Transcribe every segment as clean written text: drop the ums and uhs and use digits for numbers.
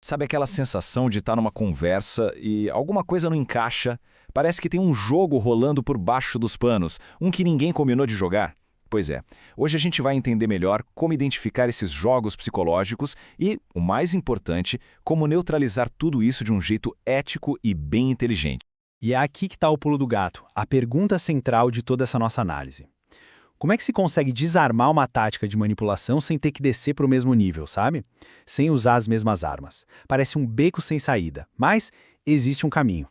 Sabe aquela sensação de estar numa conversa e alguma coisa não encaixa? Parece que tem um jogo rolando por baixo dos panos, um que ninguém combinou de jogar? Pois é, hoje a gente vai entender melhor como identificar esses jogos psicológicos e, o mais importante, como neutralizar tudo isso de um jeito ético e bem inteligente. E é aqui que está o pulo do gato, a pergunta central de toda essa nossa análise. Como é que se consegue desarmar uma tática de manipulação sem ter que descer para o mesmo nível, sabe? Sem usar as mesmas armas. Parece um beco sem saída, mas existe um caminho.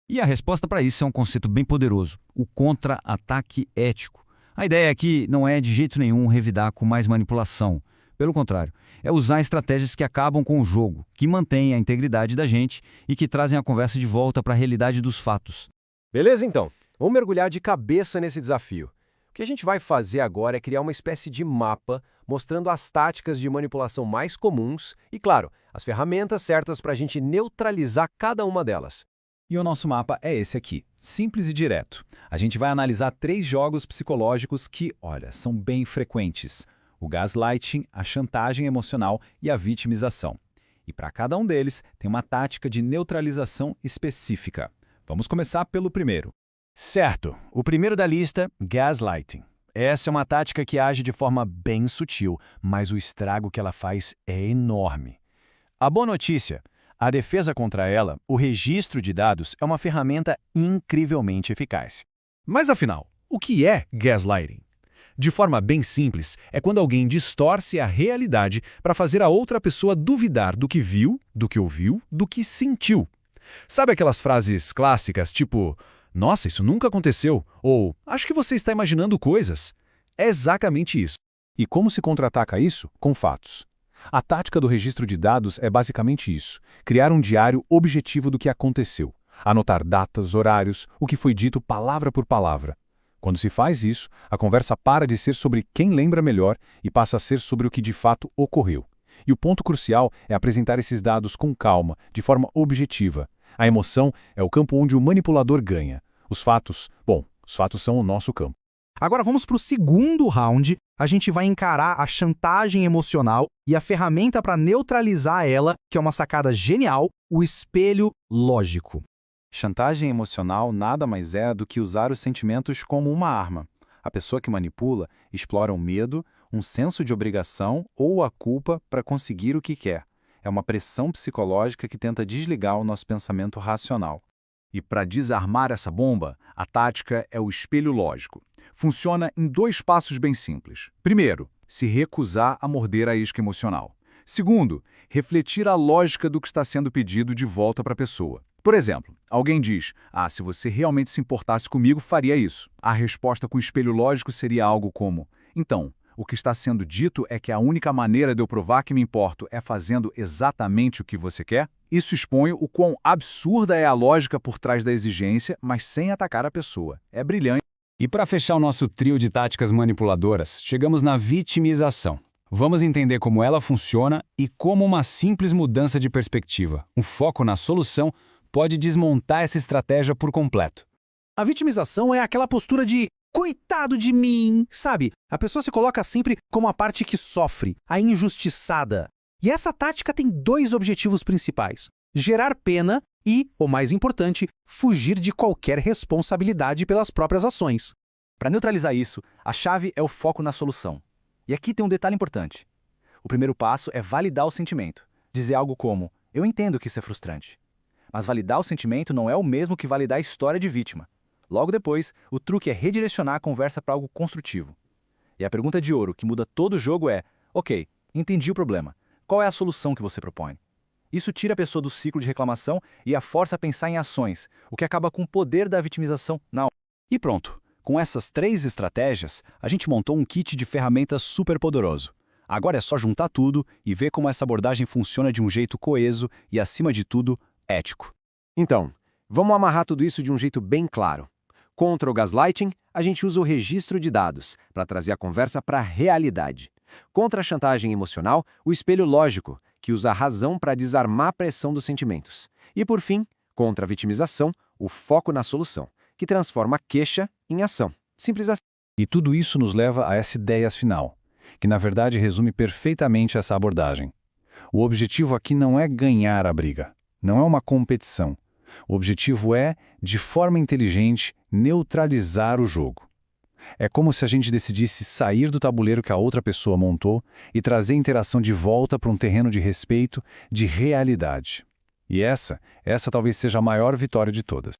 E a resposta para isso é um conceito bem poderoso, o contra-ataque ético. A ideia aqui não é de jeito nenhum revidar com mais manipulação. Pelo contrário, é usar estratégias que acabam com o jogo, que mantêm a integridade da gente e que trazem a conversa de volta para a realidade dos fatos. Beleza, então? Vamos mergulhar de cabeça nesse desafio. O que a gente vai fazer agora é criar uma espécie de mapa mostrando as táticas de manipulação mais comuns e, claro, as ferramentas certas para a gente neutralizar cada uma delas. E o nosso mapa é esse aqui, simples e direto. A gente vai analisar 3 jogos psicológicos que, olha, são bem frequentes. O gaslighting, a chantagem emocional e a vitimização. E para cada um deles, tem uma tática de neutralização específica. Vamos começar pelo primeiro. Certo, o primeiro da lista, gaslighting. Essa é uma tática que age de forma bem sutil, mas o estrago que ela faz é enorme. A boa notícia, a defesa contra ela, o registro de dados, é uma ferramenta incrivelmente eficaz. Mas afinal, o que é gaslighting? De forma bem simples, é quando alguém distorce a realidade para fazer a outra pessoa duvidar do que viu, do que ouviu, do que sentiu. Sabe aquelas frases clássicas tipo: "Nossa, isso nunca aconteceu", ou "Acho que você está imaginando coisas"? É exatamente isso. E como se contra-ataca isso? Com fatos. A tática do registro de dados é basicamente isso: criar um diário objetivo do que aconteceu, anotar datas, horários, o que foi dito palavra por palavra. Quando se faz isso, a conversa para de ser sobre quem lembra melhor e passa a ser sobre o que de fato ocorreu. E o ponto crucial é apresentar esses dados com calma, de forma objetiva. A emoção é o campo onde o manipulador ganha. Os fatos são o nosso campo. Agora vamos para o segundo round. A gente vai encarar a chantagem emocional e a ferramenta para neutralizar ela, que é uma sacada genial, o espelho lógico. Chantagem emocional nada mais é do que usar os sentimentos como uma arma. A pessoa que manipula explora o medo, um senso de obrigação ou a culpa para conseguir o que quer. É uma pressão psicológica que tenta desligar o nosso pensamento racional. E para desarmar essa bomba, a tática é o espelho lógico. Funciona em 2 passos bem simples. Primeiro, se recusar a morder a isca emocional. Segundo, refletir a lógica do que está sendo pedido de volta para a pessoa. Por exemplo, alguém diz: se você realmente se importasse comigo, faria isso. A resposta com o espelho lógico seria algo como: então, o que está sendo dito é que a única maneira de eu provar que me importo é fazendo exatamente o que você quer? Isso expõe o quão absurda é a lógica por trás da exigência, mas sem atacar a pessoa. É brilhante. E para fechar o nosso trio de táticas manipuladoras, chegamos na vitimização. Vamos entender como ela funciona e como uma simples mudança de perspectiva, um foco na solução, pode desmontar essa estratégia por completo. A vitimização é aquela postura de "coitado de mim", sabe? A pessoa se coloca sempre como a parte que sofre, a injustiçada. E essa tática tem 2 objetivos principais: gerar pena e, o mais importante, fugir de qualquer responsabilidade pelas próprias ações. Para neutralizar isso, a chave é o foco na solução. E aqui tem um detalhe importante. O primeiro passo é validar o sentimento. Dizer algo como: "Eu entendo que isso é frustrante". Mas validar o sentimento não é o mesmo que validar a história de vítima. Logo depois, o truque é redirecionar a conversa para algo construtivo. E a pergunta de ouro que muda todo o jogo é: ok, entendi o problema. Qual é a solução que você propõe? Isso tira a pessoa do ciclo de reclamação e a força a pensar em ações, o que acaba com o poder da vitimização na hora. E pronto. Com essas 3 estratégias, a gente montou um kit de ferramentas super poderoso. Agora é só juntar tudo e ver como essa abordagem funciona de um jeito coeso e, acima de tudo, ético. Então, vamos amarrar tudo isso de um jeito bem claro. Contra o gaslighting, a gente usa o registro de dados para trazer a conversa para a realidade. Contra a chantagem emocional, o espelho lógico, que usa a razão para desarmar a pressão dos sentimentos. E por fim, contra a vitimização, o foco na solução, que transforma a queixa em ação. Simples assim. E tudo isso nos leva a essa ideia final, que na verdade resume perfeitamente essa abordagem. O objetivo aqui não é ganhar a briga, não é uma competição. O objetivo é, de forma inteligente, neutralizar o jogo. É como se a gente decidisse sair do tabuleiro que a outra pessoa montou e trazer a interação de volta para um terreno de respeito, de realidade. E essa talvez seja a maior vitória de todas.